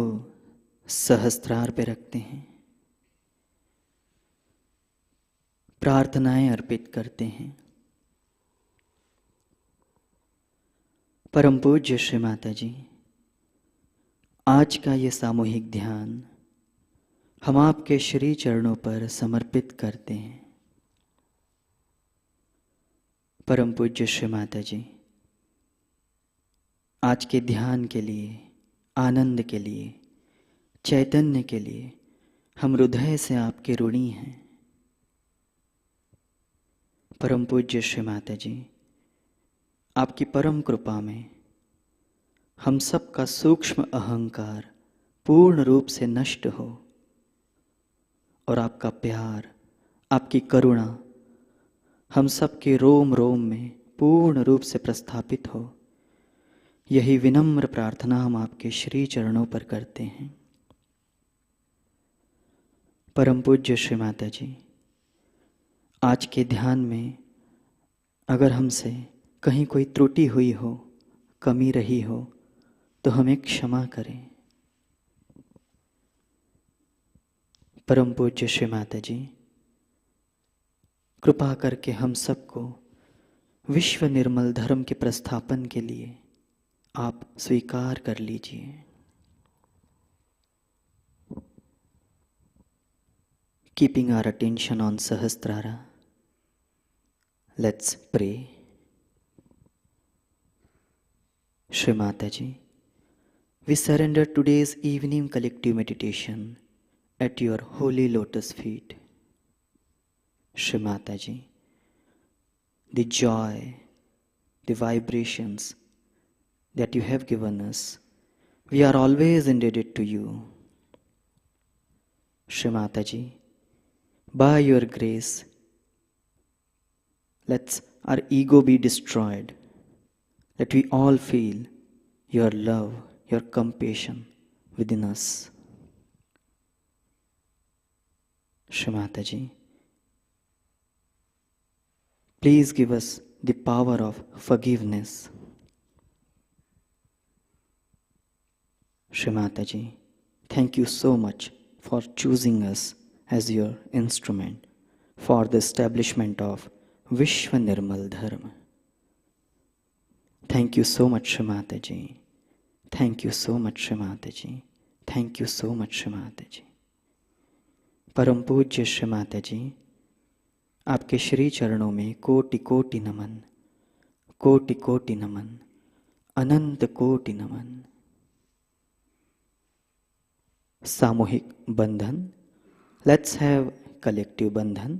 Speaker 1: सहस्त्रार पे रखते हैं, प्रार्थनाएं अर्पित करते हैं। परम पूज्य श्री माता जी, आज का ये सामूहिक ध्यान हम आपके श्री चरणों पर समर्पित करते हैं। परम पूज्य श्री माता जी, आज के ध्यान के लिए, आनंद के लिए, चैतन्य के लिए हम हृदय से आपके ऋणी हैं। परम पूज्य श्री माता जी, आपकी परम कृपा में हम सबका सूक्ष्म अहंकार पूर्ण रूप से नष्ट हो और आपका प्यार, आपकी करुणा हम सबके रोम रोम में पूर्ण रूप से प्रस्थापित हो, यही विनम्र प्रार्थना हम आपके श्री चरणों पर करते हैं। परम पूज्य श्री माता जी, आज के ध्यान में अगर हमसे कहीं कोई त्रुटि हुई हो, कमी रही हो, तो हमें क्षमा करें। परम पूज्य श्री माता जी, कृपा करके हम सबको विश्व निर्मल धर्म के प्रस्थापन के लिए आप स्वीकार कर लीजिए। Keeping our attention on Sahasrara, let's pray. Shri Mataji, we surrender today's evening collective meditation at your holy lotus feet. Shri Mataji, the joy, the vibrations that you have given us, we are always indebted to you. Shri Mataji, by your grace, let our ego be destroyed. Let we all feel your love, your compassion within us. Shri Mataji, please give us the power of forgiveness. Shri Mataji, thank you so much for choosing us as your instrument for the establishment of Vishwa Nirmal Dharma. Thank you so much, Shri Mataji. Thank you so much, Shri Mataji. Thank you so much, Shri Mataji. परम पूज्य श्री माता जी, आपके श्री चरणों में कोटि कोटि नमन, कोटि कोटि नमन, अनंत कोटि नमन। सामूहिक बंधन, let's have collective bandhan.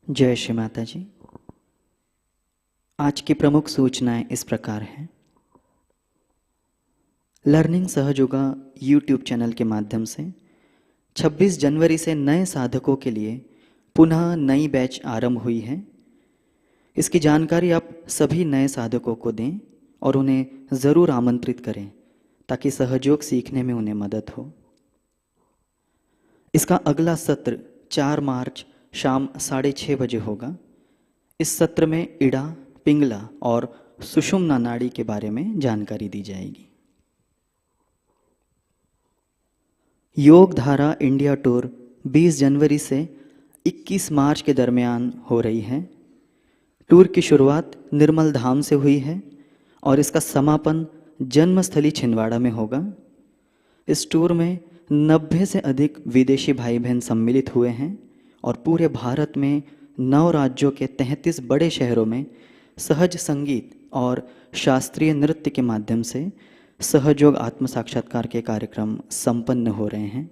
Speaker 1: जय श्री माता जी। आज की प्रमुख सूचनाएं इस प्रकार हैं। लर्निंग सहजयोगा यूट्यूब चैनल के माध्यम से 26 जनवरी से नए साधकों के लिए पुनः नई बैच आरंभ हुई है। इसकी जानकारी आप सभी नए साधकों को दें और उन्हें ज़रूर आमंत्रित करें ताकि सहयोग सीखने में उन्हें मदद हो। इसका अगला सत्र 4 मार्च शाम 6:30 बजे होगा। इस सत्र में इड़ा, पिंगला और सुषुम्ना नाड़ी के बारे में जानकारी दी जाएगी। योग धारा इंडिया टूर 20 जनवरी से 21 मार्च के दरमियान हो रही है। टूर की शुरुआत निर्मल धाम से हुई है और इसका समापन जन्मस्थली छिंदवाड़ा में होगा। इस टूर में 90 से अधिक विदेशी भाई बहन सम्मिलित हुए हैं और पूरे भारत में 9 राज्यों के 33 बड़े शहरों में सहज संगीत और शास्त्रीय नृत्य के माध्यम से सहयोग आत्म साक्षात्कार के कार्यक्रम संपन्न हो रहे हैं।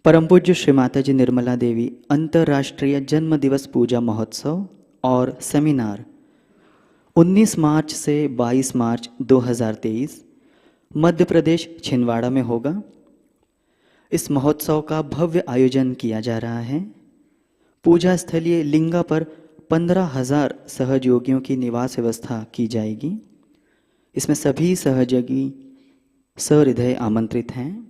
Speaker 1: परम पूज्य श्री माताजी निर्मला देवी अंतर्राष्ट्रीय जन्म दिवस पूजा महोत्सव और सेमिनार 19 मार्च से 22 मार्च 2023 मध्य प्रदेश छिंदवाड़ा में होगा। इस महोत्सव का भव्य आयोजन किया जा रहा है। पूजा स्थलीय लिंगा पर 15,000 सहयोगियों की निवास व्यवस्था की जाएगी। इसमें सभी सहयोगी सहृदय आमंत्रित हैं।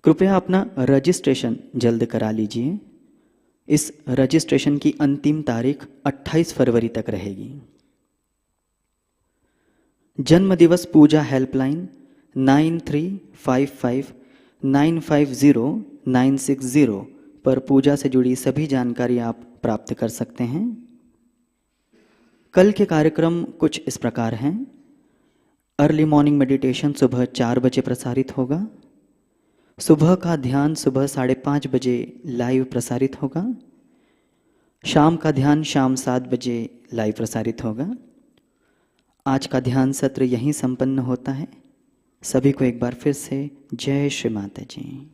Speaker 1: कृपया अपना रजिस्ट्रेशन जल्द करा लीजिए। इस रजिस्ट्रेशन की अंतिम तारीख 28 फरवरी तक रहेगी। जन्म दिवस पूजा हेल्पलाइन 9355950960 पर पूजा से जुड़ी सभी जानकारी आप प्राप्त कर सकते हैं। कल के कार्यक्रम कुछ इस प्रकार हैं। अर्ली मॉर्निंग मेडिटेशन सुबह 4 बजे प्रसारित होगा। सुबह का ध्यान सुबह 5:30 बजे लाइव प्रसारित होगा। शाम का ध्यान शाम 7 बजे लाइव प्रसारित होगा। आज का ध्यान सत्र यहीं संपन्न होता है। सभी को एक बार फिर से जय श्री माता जी।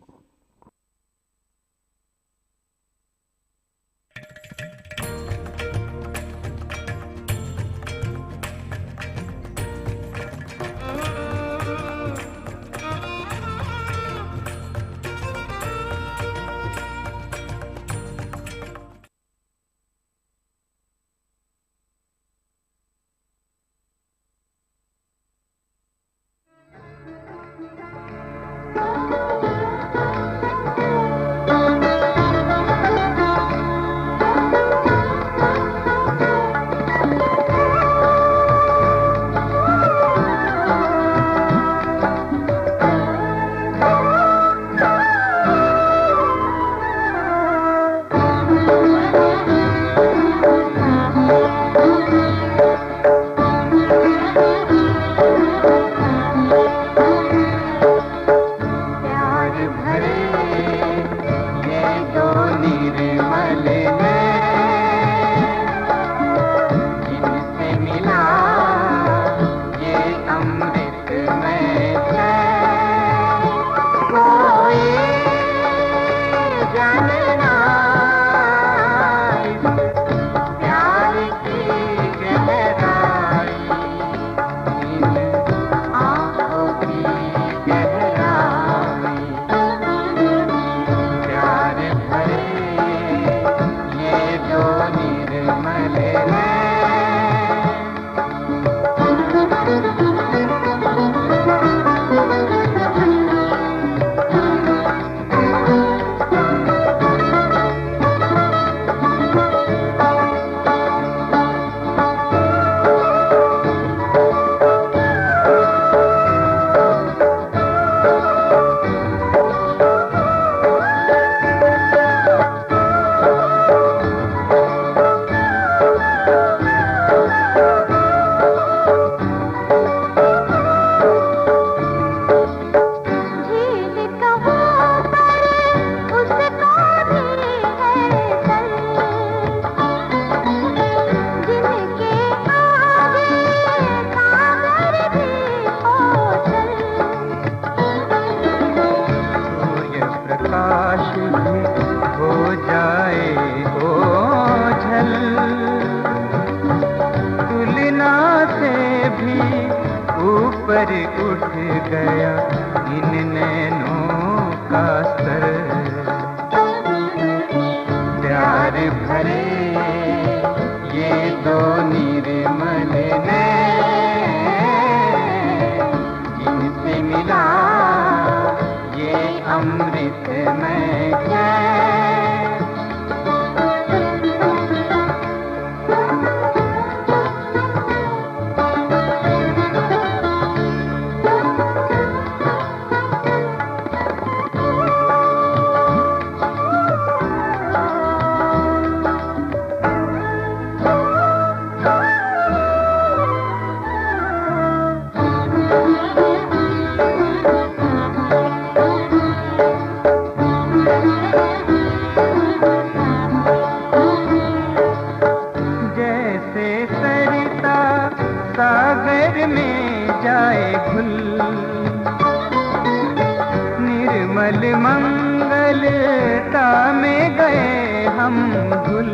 Speaker 4: हम भूल।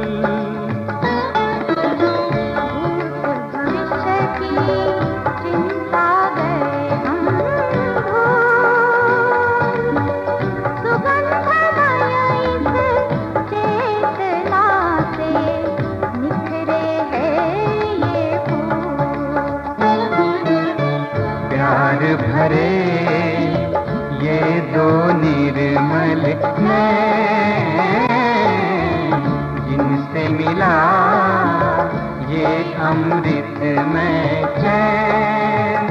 Speaker 2: भविष्य की चिंता गए हम भूल। सुगंधमय इस चेतना से निखरे हैं ये फूल।
Speaker 4: प्यार भरे ये दो निर्मल नैन, जिनसे मिला ये अमृतमय चैन।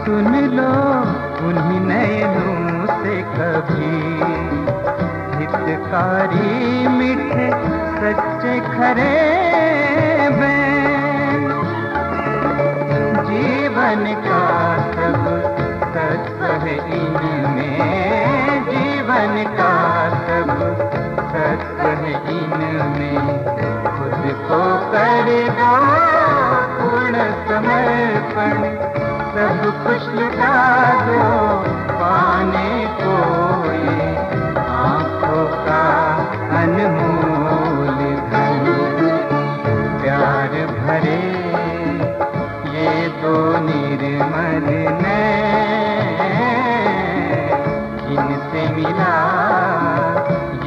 Speaker 4: सुन लो उन्हीं नैनों से कभी हितकारी मीठे सच्चे खरे बैन। जीवन का सब तत्व है इनमें, जीवन का सब तत्व है इनमें। खुद को कर दो पूर्ण समर्पण, सब कुछ लुटा दो पाने को ये आँखों का अनमोल धन। प्यार भरे ये दो निर्मल नैन, जिनसे मिला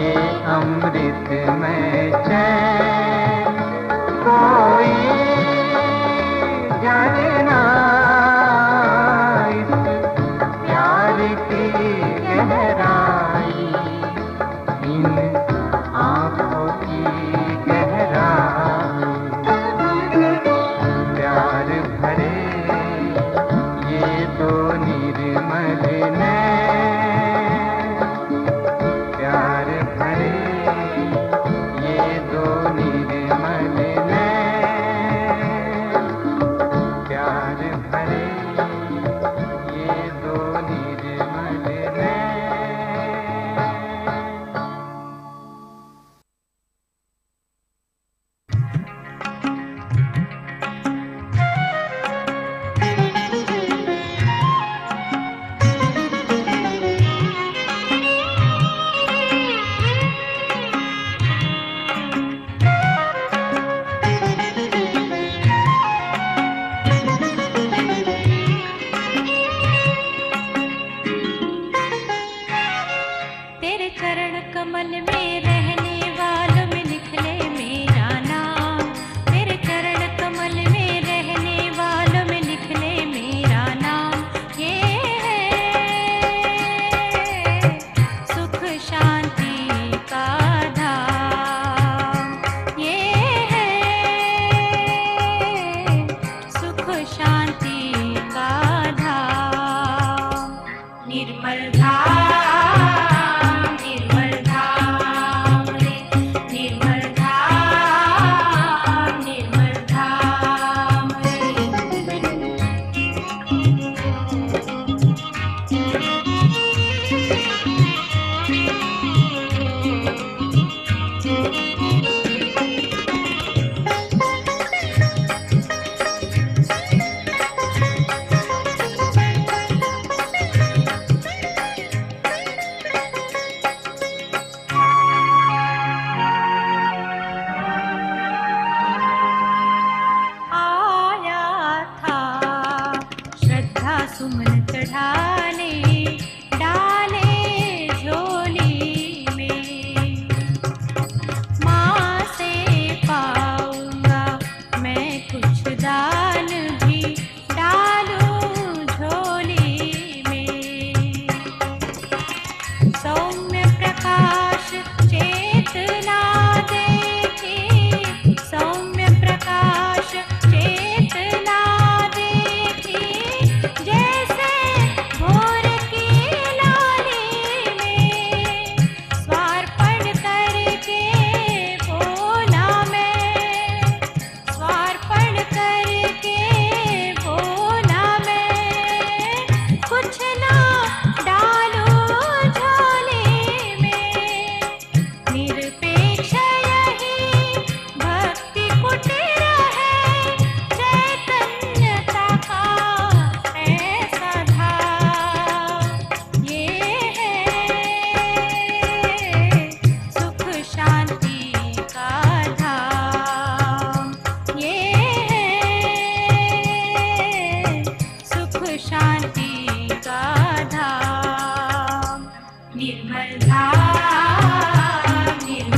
Speaker 4: ये अमृतमय चैन। कोई जाने ना गहराई, इन आँखों की गहराई। प्यार भरे ये दो निर्मल नैन, प्यार भरे ये दो निर्मल नैन, प्यार भरे ये दो निर्मल नैन।
Speaker 2: तेरे चरण कमल में रहने वालों में निकले मेरा नाम। तेरे चरण कमल में रहने वालों में निकले मेरा नाम। ये है सुख शांति का धाम। ये है सुख शांति का धाम। निर्मल धाम, निर्मल धाम रे, निर्मल धाम, निर्मल धाम रे। आया था श्रद्धा सुमन चढ़ाने, डाले झोली निर्मल